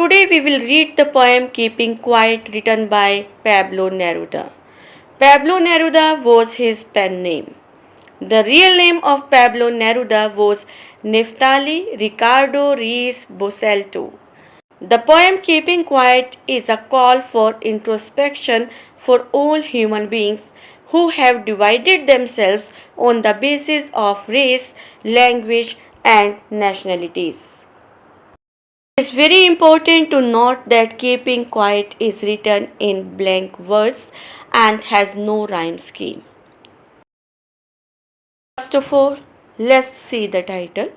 Today we will read the poem Keeping Quiet written by Pablo Neruda. Pablo Neruda was his pen name. The real name of Pablo Neruda was Neftali Ricardo Reis Boselto. The poem Keeping Quiet is a call for introspection for all human beings who have divided themselves on the basis of race, language, and nationalities. It is very important to note that Keeping Quiet is written in blank verse and has no rhyme scheme. First of all, let's see the title.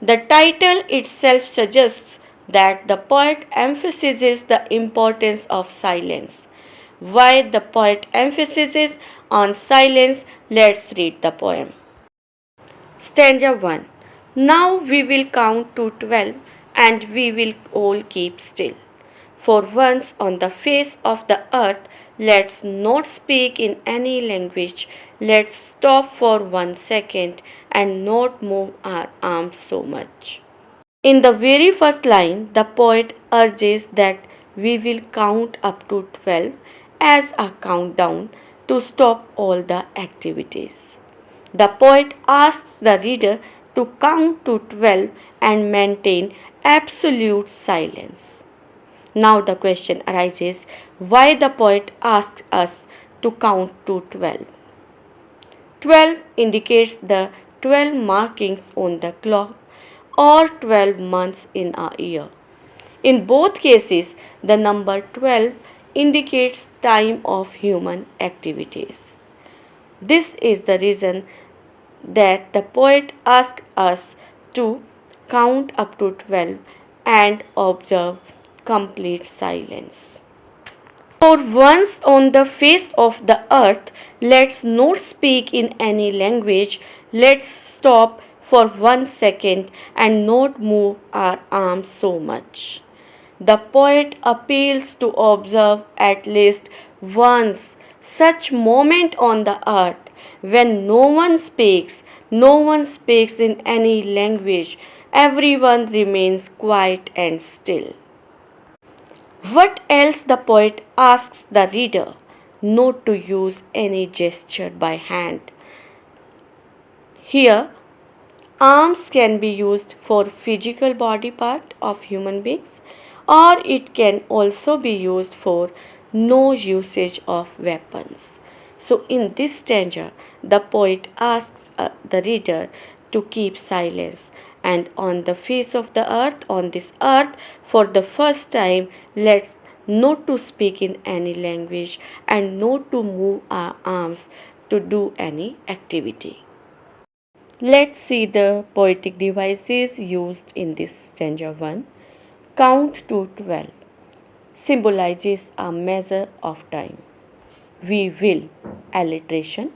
The title itself suggests that the poet emphasizes the importance of silence. Why the poet emphasizes on silence? Let's read the poem. Stanza 1. Now we will count to 12 and we will all keep still. For once on the face of the earth, let's not speak in any language. Let's stop for 1 second and not move our arms so much. In the very first line, the poet urges that we will count up to 12 as a countdown to stop all the activities. The poet asks the reader to count to 12 and maintain absolute silence. Now the question arises, why the poet asks us to count to 12? 12 indicates the 12 markings on the clock or 12 months in a year. In both cases, the number 12 indicates time of human activities. This is the reason that the poet asks us to count up to 12 and observe complete silence. For once on the face of the earth, let's not speak in any language. Let's stop for 1 second and not move our arms so much. The poet appeals to observe at least once such moment on the earth when no one speaks in any language, everyone remains quiet and still. What else the poet asks the reader? Not to use any gesture by hand. Here, arms can be used for physical body part of human beings, or it can also be used for no usage of weapons. So in this stanza, the poet asks the reader to keep silence, and on the face of the earth, on this earth, for the first time, let's not to speak in any language and not to move our arms to do any activity. Let's see the poetic devices used in this stanza 1. Count to 12 symbolizes a measure of time. We will, alliteration.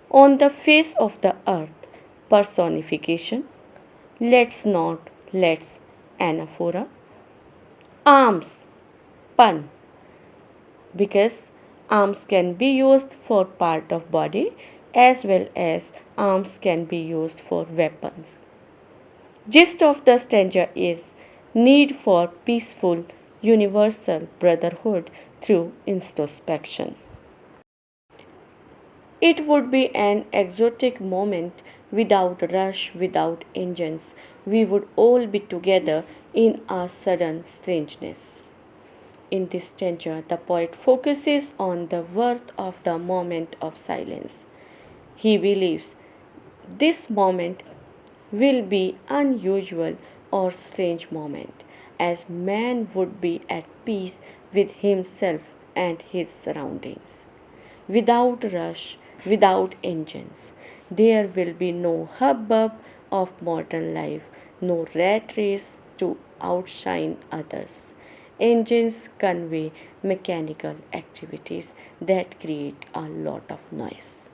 On the face of the earth, personification. Let's not, let's, anaphora. Arms, pun, because arms can be used for part of body as well as arms can be used for weapons. Gist of the stanza is need for peaceful, universal brotherhood through introspection. It would be an exotic moment without rush, without engines. We would all be together in a sudden strangeness. In this stanza, the poet focuses on the worth of the moment of silence. He believes this moment will be unusual or strange moment, as man would be at peace with himself and his surroundings. Without rush, without engines, there will be no hubbub of modern life, no rat race to outshine others. Engines convey mechanical activities that create a lot of noise.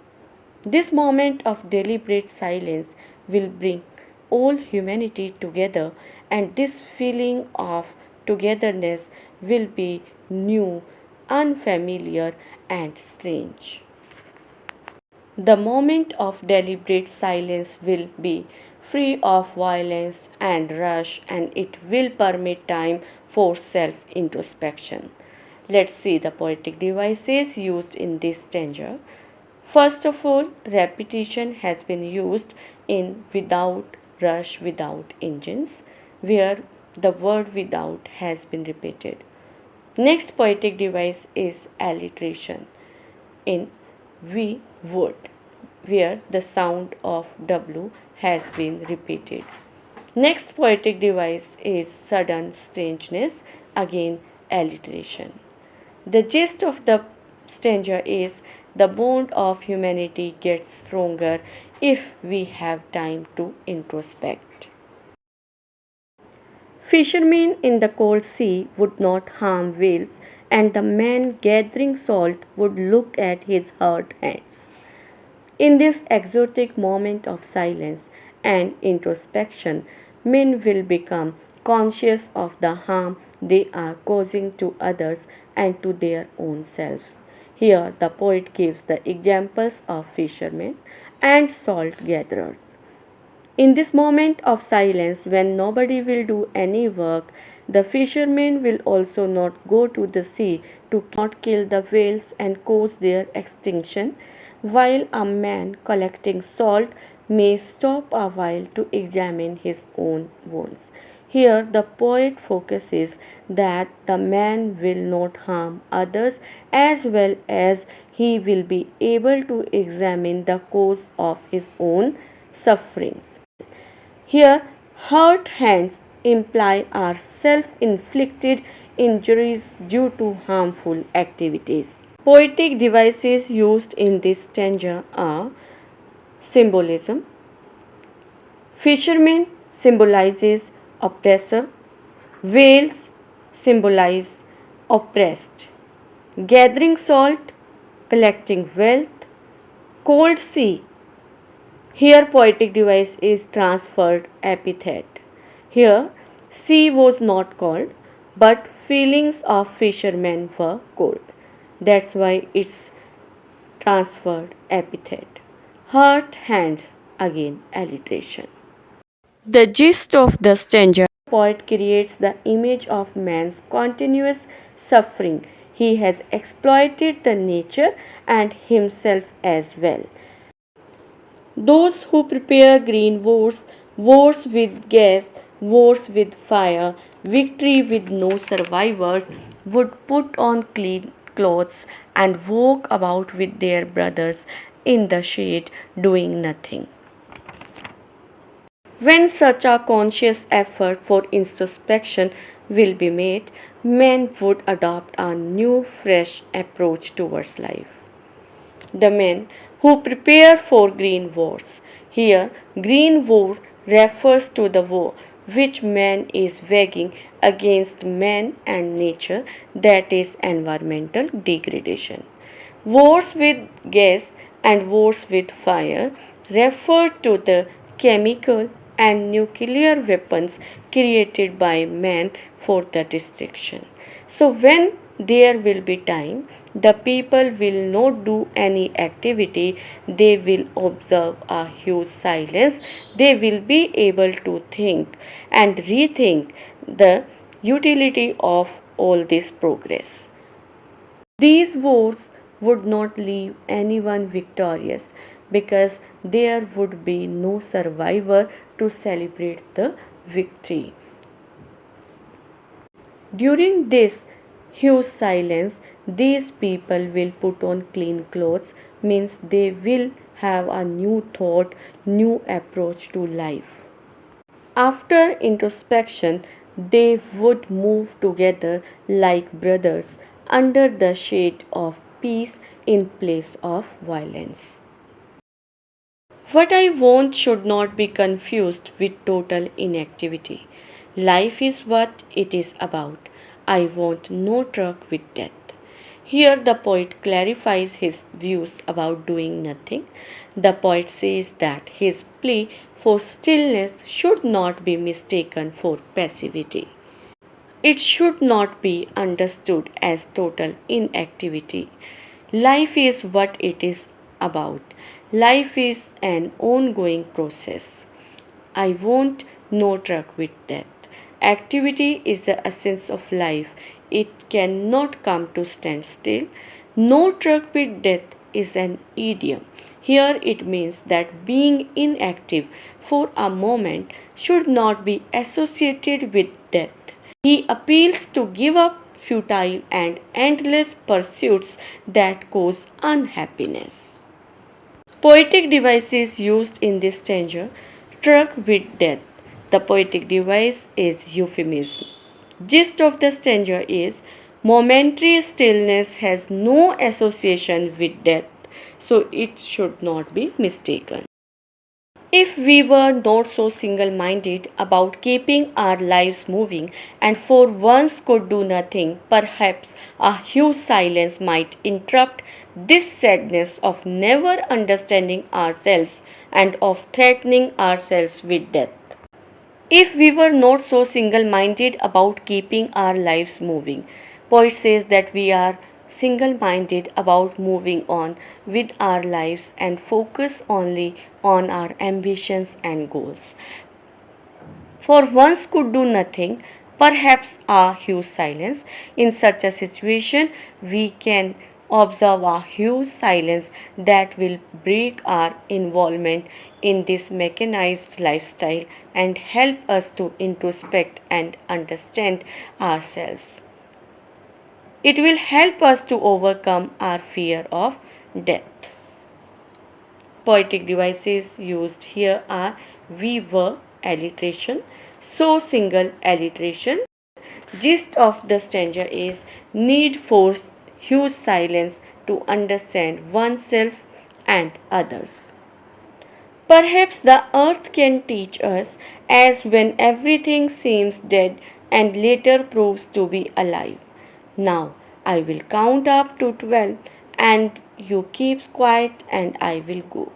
This moment of deliberate silence will bring all humanity together, and this feeling of togetherness will be new, unfamiliar, and strange. The moment of deliberate silence will be free of violence and rush, and it will permit time for self introspection. Let's see the poetic devices used in this stanza. First of all, repetition has been used in without rush, without engines, where the word without has been repeated. Next poetic device is alliteration in we would, where the sound of W has been repeated. Next poetic device is sudden strangeness, again alliteration. The gist of the stanza is the bond of humanity gets stronger if we have time to introspect. Fishermen in the cold sea would not harm whales, and the man gathering salt would look at his hurt hands. In this exotic moment of silence and introspection, men will become conscious of the harm they are causing to others and to their own selves. Here, the poet gives the examples of fishermen and salt gatherers. In this moment of silence, when nobody will do any work, the fishermen will also not go to the sea to not kill the whales and cause their extinction, while a man collecting salt may stop a while to examine his own wounds. Here, the poet focuses that the man will not harm others as well as he will be able to examine the cause of his own sufferings. Here, hurt hands imply our self inflicted injuries due to harmful activities. Poetic devices used in this stanza are symbolism. Fisherman symbolizes oppressor, whales symbolize oppressed, gathering salt, collecting wealth, cold sea. Here, poetic device is transferred epithet. Here, sea was not cold, but feelings of fishermen were cold. That's why it's transferred epithet. Hurt hands, again alliteration. The gist of the stanza, poet creates the image of man's continuous suffering. He has exploited the nature and himself as well. Those who prepare green wars, wars with gas, wars with fire, victory with no survivors, would put on clean clothes and walk about with their brothers in the shade doing nothing. When such a conscious effort for introspection will be made, men would adopt a new, fresh approach towards life. The men who prepare for green wars. Here, green war refers to the war which man is waging against man and nature, that is, environmental degradation. Wars with gas and wars with fire refer to the chemical and nuclear weapons created by man for the destruction. So, when there will be time, the people will not do any activity, they will observe a huge silence, they will be able to think and rethink the utility of all this progress. These wars would not leave anyone victorious because there would be no survivor to celebrate the victory. During this huge silence, these people will put on clean clothes, means they will have a new thought, new approach to life. After introspection, they would move together like brothers under the shade of peace in place of violence. What I want should not be confused with total inactivity. Life is what it is about. I want no truck with death. Here the poet clarifies his views about doing nothing. The poet says that his plea for stillness should not be mistaken for passivity. It should not be understood as total inactivity. Life is what it is about. Life is an ongoing process. I want no truck with death. Activity is the essence of life. It cannot come to stand still. No truck with death is an idiom. Here it means that being inactive for a moment should not be associated with death. He appeals to give up futile and endless pursuits that cause unhappiness. Poetic devices used in this stanza struck with death. The poetic device is euphemism. Gist of the stanza is momentary stillness has no association with death, so it should not be mistaken. If we were not so single minded about keeping our lives moving and for once could do nothing, perhaps a huge silence might interrupt this sadness of never understanding ourselves and of threatening ourselves with death. If we were not so single minded about keeping our lives moving, poet says that we are single minded about moving on with our lives and focus only on our ambitions and goals. For once could do nothing, perhaps a huge silence. In such a situation, we can observe a huge silence that will break our involvement in this mechanized lifestyle and help us to introspect and understand ourselves. It will help us to overcome our fear of death. Poetic devices used here are we were alliteration, so single alliteration. Gist of the stanza is need for huge silence to understand oneself and others. Perhaps the earth can teach us as when everything seems dead and later proves to be alive. Now I will count up to 12 and you keep quiet and I will go.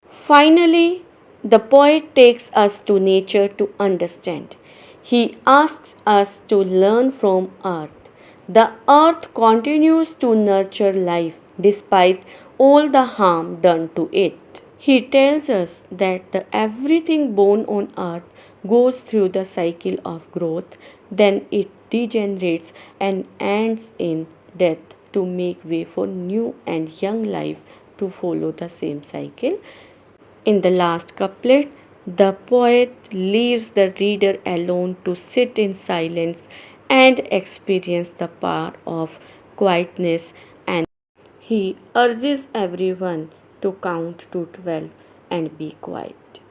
Finally, the poet takes us to nature to understand. He asks us to learn from earth. The earth continues to nurture life despite all the harm done to it. He tells us that everything born on earth goes through the cycle of growth, then it degenerates and ends in death to make way for new and young life to follow the same cycle. In the last couplet, the poet leaves the reader alone to sit in silence and experience the power of quietness, and he urges everyone to count to 12 and be quiet.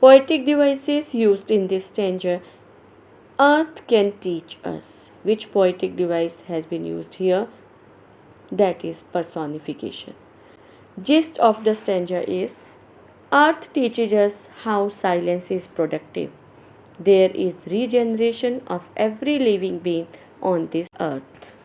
Poetic devices used in this stanza earth can teach us. Which poetic device has been used here? That is personification. Gist of the stanza is earth teaches us how silence is productive. There is regeneration of every living being on this earth.